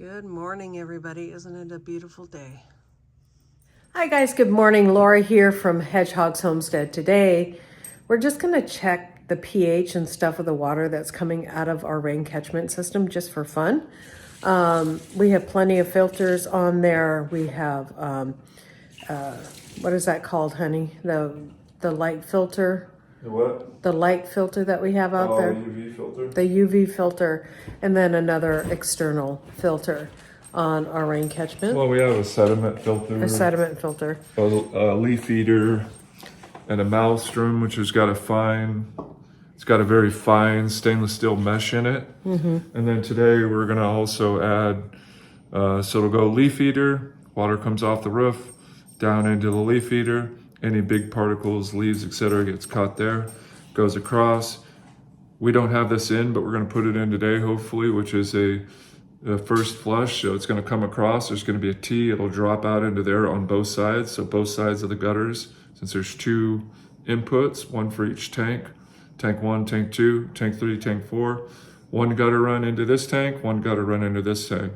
Good morning, everybody. Isn't it a beautiful day? Hi guys, good morning. Laura here from Hedgehog's Homestead. Today, we're just going to check the pH and stuff of the water that's coming out of our rain catchment system just for fun. We have plenty of filters on there. We have, what is that called, honey? The light filter. The what? The light filter that we have out there. The UV filter? The UV filter, and then another external filter on our rain catchment. Well, we have a sediment filter. A sediment filter. A leaf eater, and a maelstrom, which has got it's got a very fine stainless steel mesh in it. And then today we're gonna also add, so it'll go leaf eater, water comes off the roof, down into the leaf eater, any big particles, leaves, etc. gets caught there, goes across. We don't have this in, but we're gonna put it in today, hopefully, which is the first flush. So it's gonna come across, there's gonna be a T, it'll drop out into there on both sides. So both sides of the gutters, since there's two inputs, one for each tank. Tank 1, tank 2, tank 3, tank 4. One gutter run into this tank, one gutter run into this tank.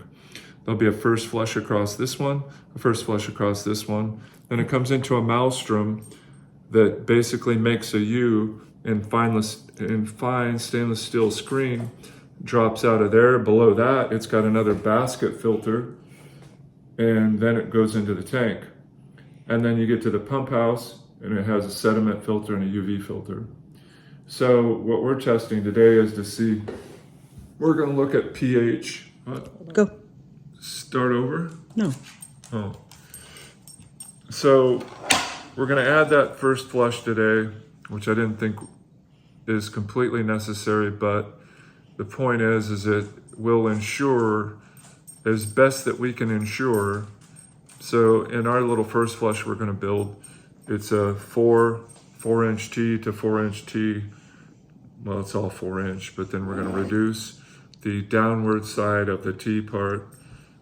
There'll be a first flush across this one, a first flush across this one. Then it comes into a maelstrom that basically makes a U in fine stainless steel screen, drops out of there. Below that, it's got another basket filter, and then it goes into the tank. And then you get to the pump house, and it has a sediment filter and a UV filter. So what we're testing today is to see, we're gonna look at pH. What? Go. Start over? No. Oh. So we're gonna add that first flush today, which I didn't think is completely necessary, but the point is it will ensure as best that we can ensure. So in our little first flush we're gonna build, it's a 4-inch T to 4-inch T. Well, it's all 4-inch, but then we're gonna reduce the downward side of the T part.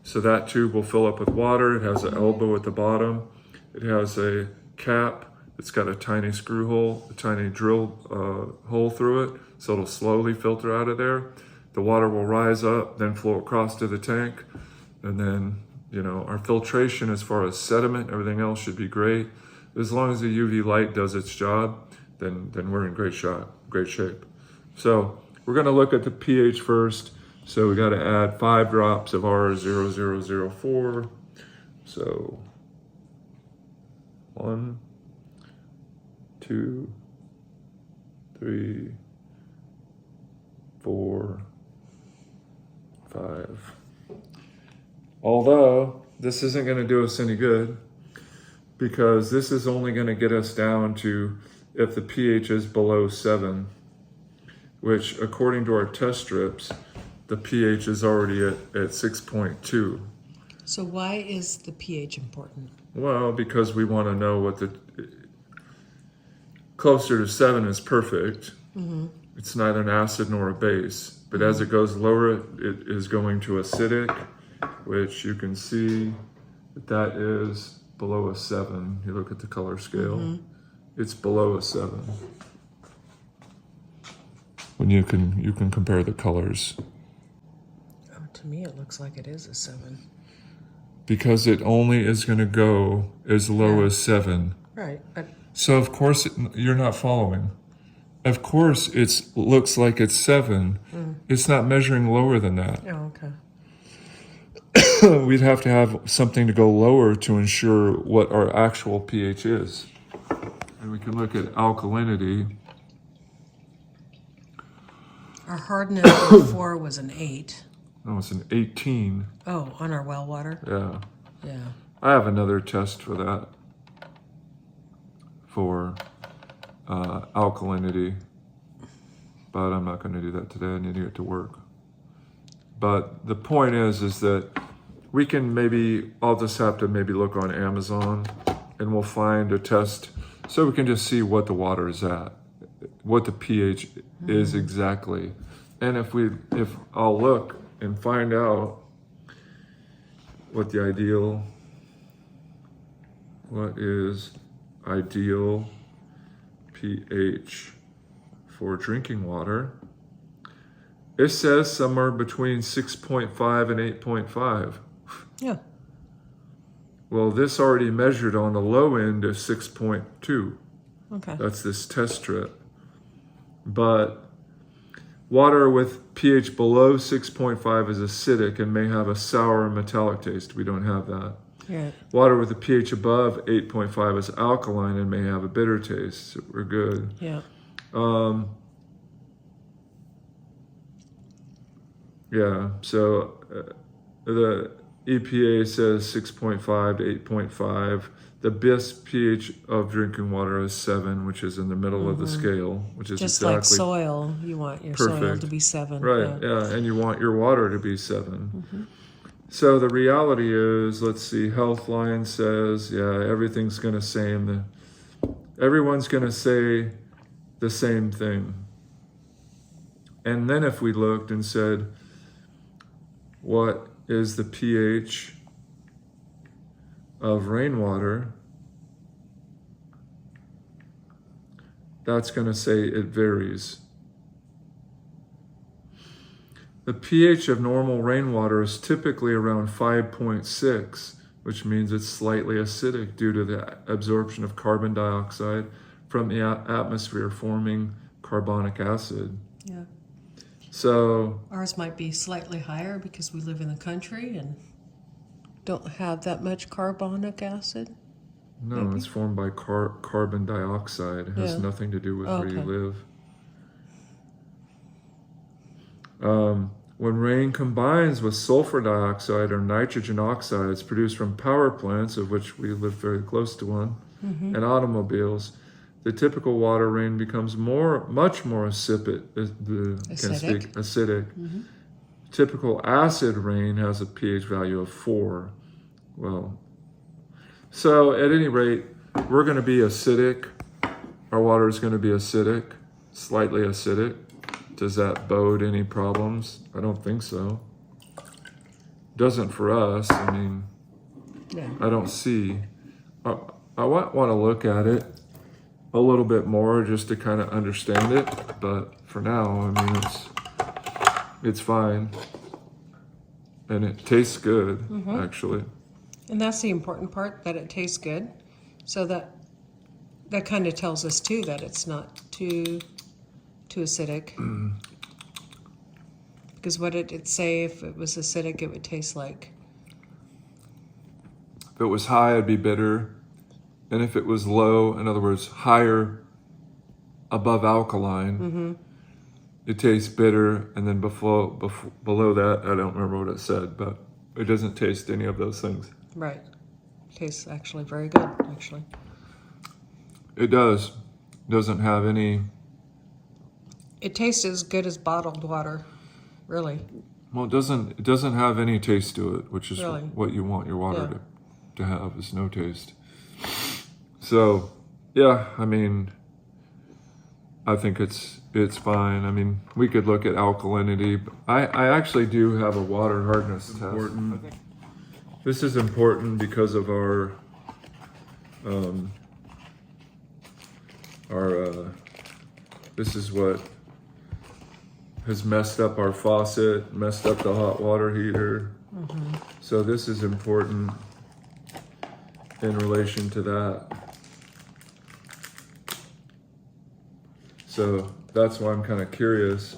So that tube will fill up with water. It has an elbow at the bottom. It has a cap. It's got a tiny screw hole, a tiny drill hole through it. So it'll slowly filter out of there. The water will rise up, then flow across to the tank. And then, our filtration as far as sediment, everything else should be great. As long as the UV light does its job, then we're in great shape. So we're gonna look at the pH first. So we gotta add 5 drops of R0004. So 1, 2, 3, 4, 5. Although this isn't gonna do us any good, because this is only gonna get us down to if the pH is below 7, which according to our test strips, the pH is already at 6.2. So why is the pH important? Well, because we want to know what closer to 7 is perfect. It's neither an acid nor a base, but as it goes lower, it is going to acidic, which you can see that is below a 7. You look at the color scale, it's below a 7. When you can compare the colors. Oh, to me it looks like it is a 7. Because it only is going to go as low as 7. Right. So of course you're not following. Of course it looks like it's 7. It's not measuring lower than that. Oh, okay. We'd have to have something to go lower to ensure what our actual pH is. And we can look at alkalinity. Our hardness before was an 8. Oh, it's an 18. Oh, on our well water? Yeah. Yeah. I have another test for that. For alkalinity. But I'm not going to do that today. I need to get to work. But the point is that we can I'll just have to look on Amazon and we'll find a test so we can just see what the water is at, what the pH is exactly. And if I'll look and find out what is ideal pH for drinking water, It says somewhere between 6.5 and 8.5. Yeah. Well, this already measured on the low end of 6.2. Okay. That's this test strip. But water with pH below 6.5 is acidic and may have a sour metallic taste. We don't have that. Yeah. Water with a pH above 8.5 is alkaline and may have a bitter taste. So we're good. Yeah. Yeah, so the EPA says 6.5 to 8.5. The best pH of drinking water is 7, which is in the middle of the scale, which is Just exactly like soil, you want your soil perfect. to be 7. Right, yeah, and you want your water to be 7. So the reality is, let's see, Healthline says, yeah, everything's going to say, everyone's going to say the same thing. And then if we looked and said, what is the pH of rainwater? That's going to say it varies. The pH of normal rainwater is typically around 5.6, which means it's slightly acidic due to the absorption of carbon dioxide from the atmosphere, forming carbonic acid. Yeah. So Ours might be slightly higher because we live in the country and don't have that much carbonic acid. no, Maybe. it's formed by carbon dioxide. It has Yeah. nothing to do with where you Okay. live. When rain combines with sulfur dioxide or nitrogen oxides produced from power plants, of which we live very close to one, and automobiles, the typical water rain becomes much more acidic. Typical acid rain has a pH value of 4. Well, so at any rate, we're going to be acidic. Our water is going to be acidic, slightly acidic. Does that bode any problems? I don't think so. Doesn't for us. I mean, Yeah. I don't see. I want to look at it a little bit more just to kind of understand it. But for now, I mean, it's fine. And it tastes good, actually. And that's the important part, that it tastes good. So that kind of tells us too that it's not too acidic. Because what it'd say if it was acidic, it would taste like. If it was high, it'd be bitter. And if it was low, in other words, higher above alkaline, it tastes bitter. And then below that, I don't remember what it said, but it doesn't taste any of those things. Right. Tastes actually very good, actually. It does. Doesn't have any. It tastes as good as bottled water, really. Well, it doesn't have any taste to it, which is Really? what you want your water to have, is no taste. So, yeah, I mean, I think it's fine. I mean, we could look at alkalinity. I actually do have a water hardness test. This is important because of our this is what has messed up our faucet, messed up the hot water heater. So this is important in relation to that. So that's why I'm kind of curious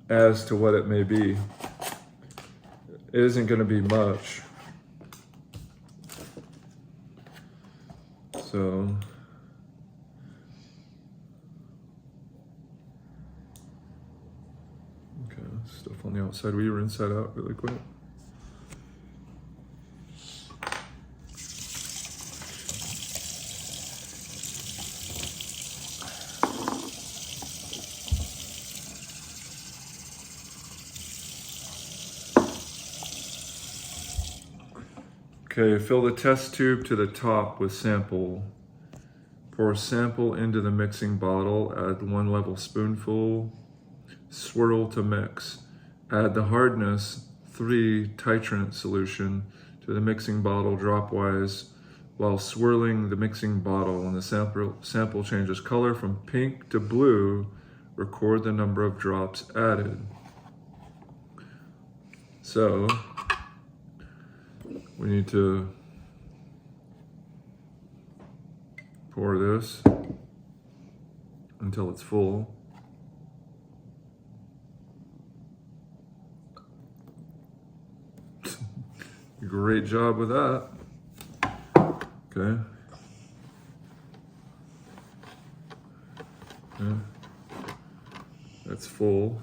as to what it may be. It isn't going to be much. So okay, stuff on the outside. We were inside out really quick. Okay, fill the test tube to the top with sample. Pour sample into the mixing bottle, add 1 level spoonful, swirl to mix. Add the hardness 3 titrant solution to the mixing bottle dropwise while swirling the mixing bottle, and the sample changes color from pink to blue record the number of drops added. So we need to pour this until it's full. Great job with that. Okay. Yeah. That's full.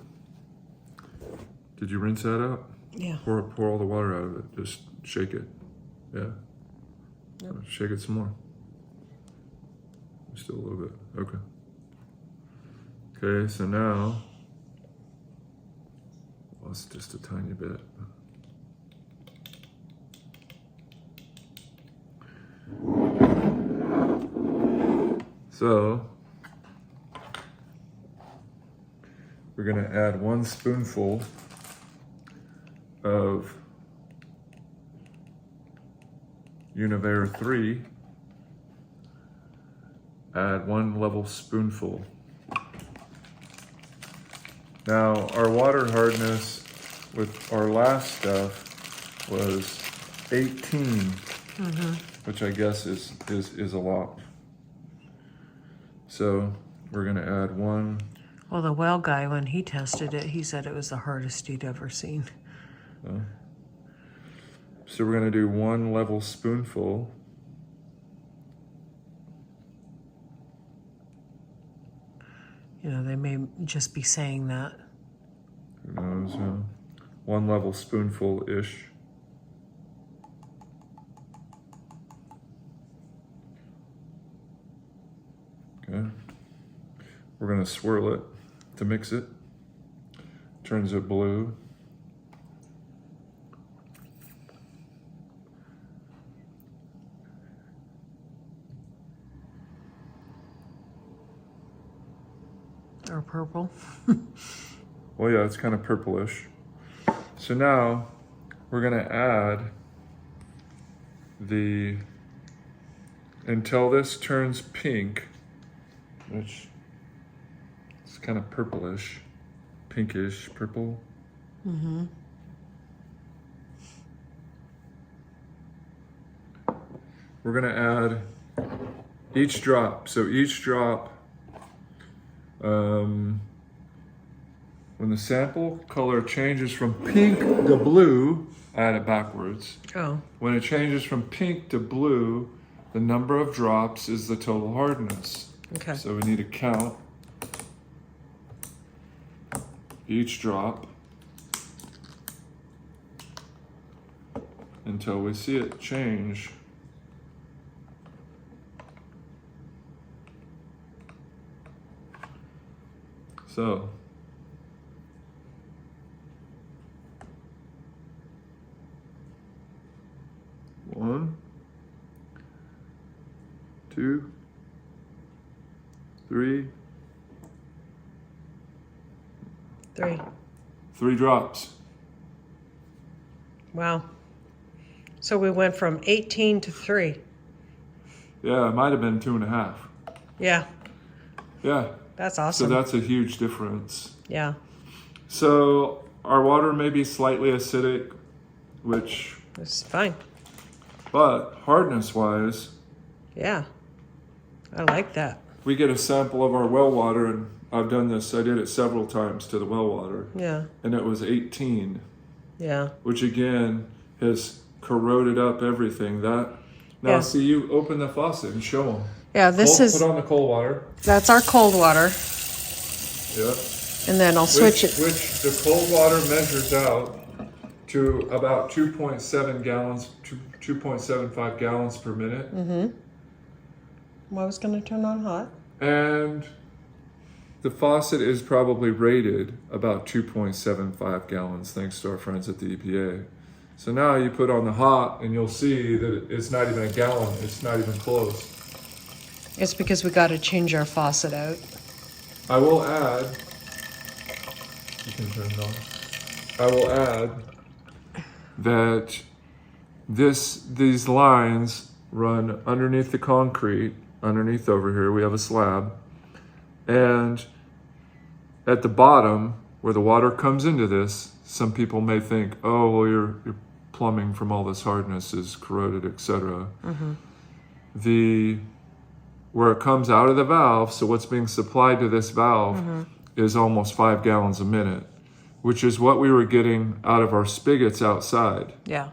Did you rinse that out? Yeah. Pour all the water out of it. Just shake it. Yeah. Yep. Shake it some more. Still a little bit. Okay. Okay, so now, well, it's just a tiny bit. So, we're going to add 1 spoonful of Univair 3. Add 1 level spoonful. Now, our water hardness with our last stuff was 18, which I guess is a lot. So we're gonna add 1. Well, the well guy, when he tested it, he said it was the hardest he'd ever seen. So we're gonna do 1 level spoonful. You know, they may just be saying that. Who knows? 1 level spoonful-ish. Okay. We're gonna swirl it to mix it. Turns it blue. Or purple. Well, yeah, it's kind of purplish. So now we're gonna add until this turns pink, which is kind of purplish, pinkish, purple. We're gonna add each drop. So each drop, when the sample color changes from pink to blue, add it backwards. Oh. When it changes from pink to blue, the number of drops is the total hardness. Okay. So we need to count each drop until we see it change. So, one, 2, 3, 3. 3 drops. Wow. So we went from 18 to 3. Yeah, it might have been 2.5. Yeah. Yeah. That's So awesome. that's a huge difference. Yeah. So our water may be slightly acidic, which, It's fine. but hardness-wise, Yeah. I like that. we get a sample of our well water, and I've done this, I did it several times to the well water, Yeah. and it was 18, Yeah. which again has corroded up everything. Now Yeah. see, you open the faucet and show them. Yeah, this is, Put on the cold water. that's our cold water. Yep. And then I'll switch it. Which the cold water measures out to about 2.7 gallons, 2.75 gallons per minute. Well, I was going to turn on hot. And the faucet is probably rated about 2.75 gallons, thanks to our friends at the EPA. So now you put on the hot and you'll see that it's not even a gallon, it's not even close. It's because we got to change our faucet out. I will add, you can turn it on. I will add that these lines run underneath the concrete, underneath over here, we have a slab, and at the bottom where the water comes into this, some people may think, oh, well, your plumbing from all this hardness is corroded, etc. Where it comes out of the valve, so what's being supplied to this valve is almost 5 gallons a minute, which is what we were getting out of our spigots outside Yeah.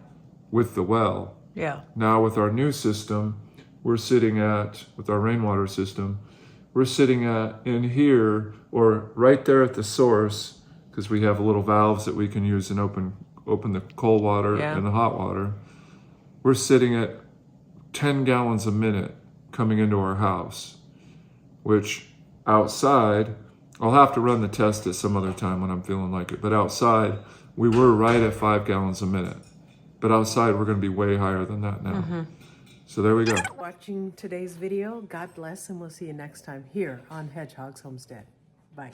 with the well. Yeah. Now with our new system, we're sitting at, with our rainwater system, we're sitting at in here or right there at the source, because we have little valves that we can use and open the cold water Yeah. and the hot water. We're sitting at 10 gallons a minute coming into our house, which outside, I'll have to run the test at some other time when I'm feeling like it, but outside we were right at 5 gallons a minute. But outside we're going to be way higher than that now. So there we go. Watching today's video. God bless, and we'll see you next time here on Hedgehog's Homestead. Bye.